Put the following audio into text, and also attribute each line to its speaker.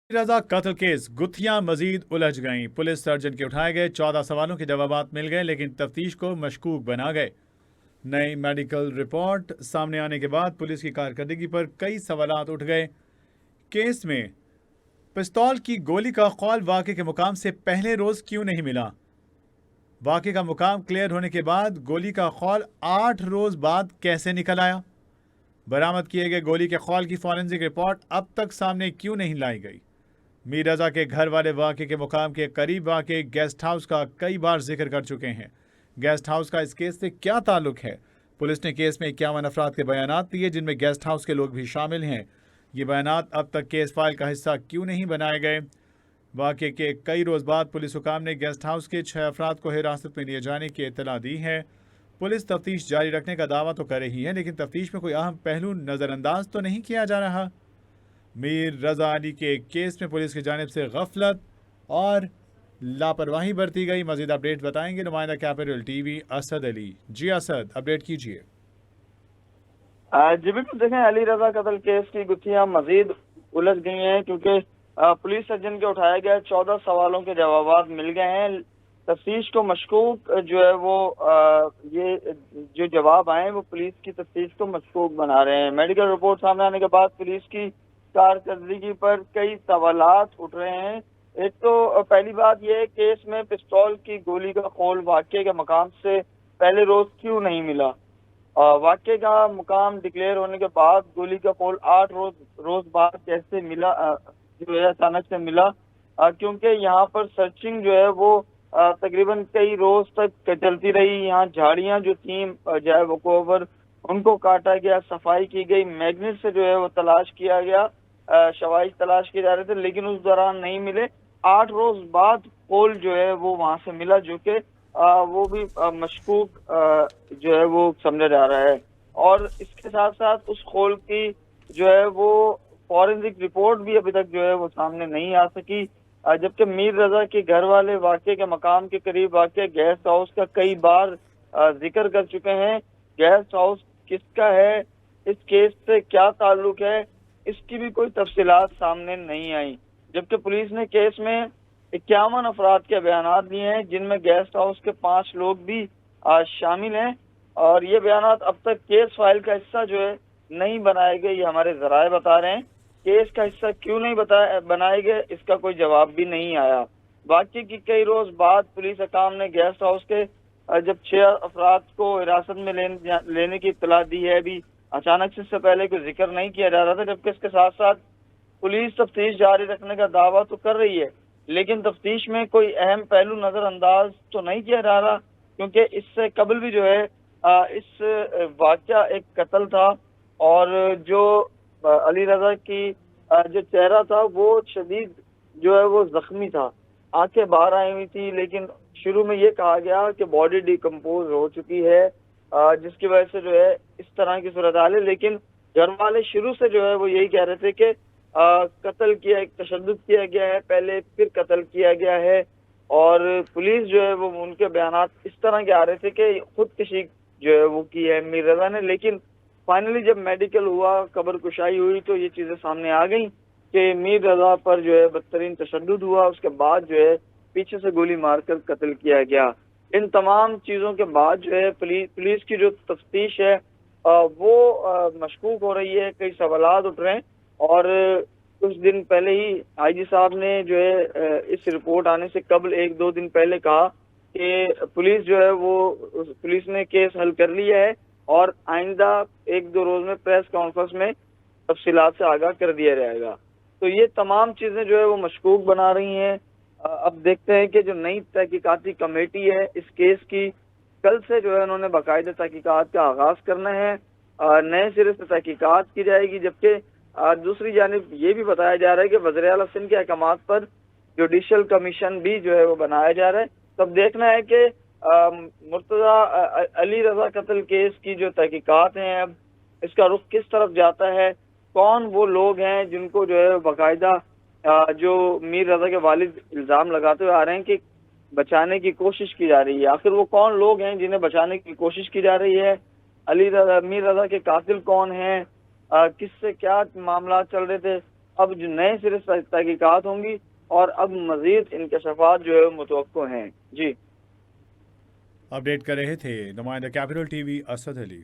Speaker 1: रजा कत्ल केस गुत्थियां मजीद उलझ गईं। पुलिस सर्जन के उठाए गए 14 सवालों के जवाब मिल गए, लेकिन तफ्तीश को मशकूक बना गए। नई मेडिकल रिपोर्ट सामने आने के बाद पुलिस की कारकर्दगी पर कई सवालात उठ गए। केस में पिस्तौल की गोली का कौल वाक़े के मुकाम से पहले रोज क्यों नहीं मिला? वाक़े का मुकाम क्लियर होने के बाद गोली का कौल 8 रोज बाद कैसे निकल आया? बरामद किए गए गोली के कौल की फॉरेंसिक रिपोर्ट अब तक सामने क्यों नहीं लाई गई? मीर रजा के घर वाले वाक़े के मुकाम के करीब वाक़े गेस्ट हाउस का कई बार जिक्र कर चुके हैं। गेस्ट हाउस का इस केस से क्या ताल्लुक है? पुलिस ने केस में 51 अफराद के बयानात दिए, जिनमें गेस्ट हाउस के लोग भी शामिल हैं। ये बयानात अब तक केस फाइल का हिस्सा क्यों नहीं बनाए गए? वाक़े के कई रोज़ बाद पुलिस हुकाम ने गेस्ट हाउस के 6 अफराद को हिरासत में लिए जाने की इत्तला दी है। पुलिस तफ्तीश जारी रखने का दावा तो कर रही है, लेकिन तफ्तीश में कोई अहम पहलू नज़रअंदाज तो नहीं किया जा रहा। मीर रजा अली के केस में पुलिस की जानिब से गफलत और लापरवाही बरती गई। मजीद अपडेट बताएंगे नुमाइंदा कैपिटल टीवी असद अली। जी असद, अपडेट कीजिए।
Speaker 2: जी बिल्कुल, देखें, अली रजा कत्ल केस की गुत्थियां मजीद उलझ गई हैं, क्योंकि पुलिस सर्जन के उठाए गए 14 सवालों के जवाब मिल गए हैं। तफ्तीश को मशकूक जो है वो ये जो जवाब आए वो पुलिस की तफ्तीश को मशकूक बना रहे हैं। मेडिकल रिपोर्ट सामने आने के बाद पुलिस की कारकर्दगी पर कई सवालात उठ रहे हैं। एक तो पहली बात यह है, केस में पिस्तौल की गोली का कौल वाक़े के मकाम से पहले रोज क्यों नहीं मिला? वाक़े का मुकाम डिक्लेयर होने के बाद गोली का कौल 8 रोज बाद कैसे मिला, जो है अचानक से मिला? क्योंकि यहाँ पर सर्चिंग जो है वो तकरीबन कई रोज तक चलती रही। यहाँ झाड़ियाँ जो थी जो है वो कोवर उनको काटा गया, सफाई की गई, मैग्नेट से जो है वो तलाश किया गया, शवाइश तलाश किए जा रहे थे, लेकिन उस दौरान नहीं मिले। 8 रोज बाद कौल जो है वो वहां से मिला, जो कि वो भी मशकूक जो है वो समझा जा रहा है। और इसके साथ साथ उस कौल की जो है वो फॉरेंसिक रिपोर्ट भी अभी तक जो है वो सामने नहीं आ सकी। जबकि मीर रजा के घर वाले वाक़े के मकाम के करीब वाक़े गेस्ट हाउस का कई बार जिक्र कर चुके हैं। गेस्ट हाउस किसका है, इस केस से क्या ताल्लुक है, इसकी भी कोई तफसीलात सामने नहीं आई। जबकि पुलिस ने केस में 51 अफराद के बयानात दिए हैं, जिनमें गेस्ट हाउस के 5 लोग भी शामिल हैं। और ये बयानात अब तक केस फाइल का हिस्सा जो है नहीं बनाए गए, ये हमारे जराए बता रहे हैं। केस का हिस्सा क्यों नहीं बनाए गए, इसका कोई जवाब भी नहीं आया। वाक़े की कई रोज बाद पुलिस हकाम ने गेस्ट हाउस के जब 6 अफराद को हिरासत में लेने की इत्तला दी है, अभी अचानक से इससे पहले कोई जिक्र नहीं किया जा रहा था। जबकि इसके साथ साथ पुलिस तफ्तीश जारी रखने का दावा तो कर रही है, लेकिन तफ्तीश में कोई अहम पहलू नजरअंदाज तो नहीं किया जा रहा, क्योंकि इससे कबल भी जो है इस वाक़या एक कत्ल था, और जो अली रजा की जो चेहरा था वो शदीद जो है वो जख्मी था, आंखें बाहर आई हुई थी, लेकिन शुरू में ये कहा गया कि बॉडी डिकम्पोज हो चुकी है, जिसकी वजह से जो है इस तरह की सूरत हाल है। लेकिन घर वाले शुरू से जो है वो यही कह रहे थे कि कत्ल किया, तशद्दुद किया गया है पहले, फिर कत्ल किया गया है। और पुलिस जो है वो उनके बयानात इस तरह के आ रहे थे कि खुदकुशी जो है वो की है मीर रजा ने। लेकिन फाइनली जब मेडिकल हुआ, कब्र कुशाई हुई, तो ये चीजें सामने आ गई कि मीर रजा पर जो है बदतरीन तशद्दुद हुआ, उसके बाद जो है पीछे से गोली मारकर कत्ल किया गया। इन तमाम चीजों के बाद जो है पुलिस की जो तफ्तीश है वो मशकूक हो रही है, कई सवालात उठ रहे हैं। और कुछ दिन पहले ही आईजी साहब ने जो है इस रिपोर्ट आने से कबल 1-2 दिन पहले कहा कि पुलिस जो है वो पुलिस ने केस हल कर लिया है, और आइंदा 1-2 रोज में प्रेस कॉन्फ्रेंस में तफसीलात से आगाह कर दिया जाएगा। तो ये तमाम चीजें जो है वो मशकूक बना रही हैं। अब देखते हैं कि जो नई तहकीकाती कमेटी है इस केस की, कल से जो है उन्होंने बाकायदा तहकीकात का आगाज करना है, नए सिरे से तहकीकात की जाएगी। जबकि दूसरी जानिब ये भी बताया जा रहा है कि वज़ीर आला सिंध के अहकामात पर जुडिशल कमीशन भी जो है वो बनाया जा रहा है। तब देखना है कि मुर्तजा अली रजा कत्ल केस की जो तहकीकात हैं, अब इसका रुख किस तरफ जाता है, कौन वो लोग हैं जिनको जो है बाकायदा जो मीर रजा के वालिद इल्ज़ाम लगाते हुए आ रहे हैं कि बचाने की कोशिश की जा रही है, आखिर वो कौन लोग हैं जिन्हें बचाने की कोशिश की जा रही है? मीर रजा के कातिल कौन हैं? किससे क्या मामला चल रहे थे? اب جو نئے سرے سے تحقیقات ہوں گی اور اب مزید انکشافات جو ہے متوقع ہیں. جی
Speaker 1: اپڈیٹ کر رہے تھے نمائندہ کیپٹل ٹی وی اسد علی.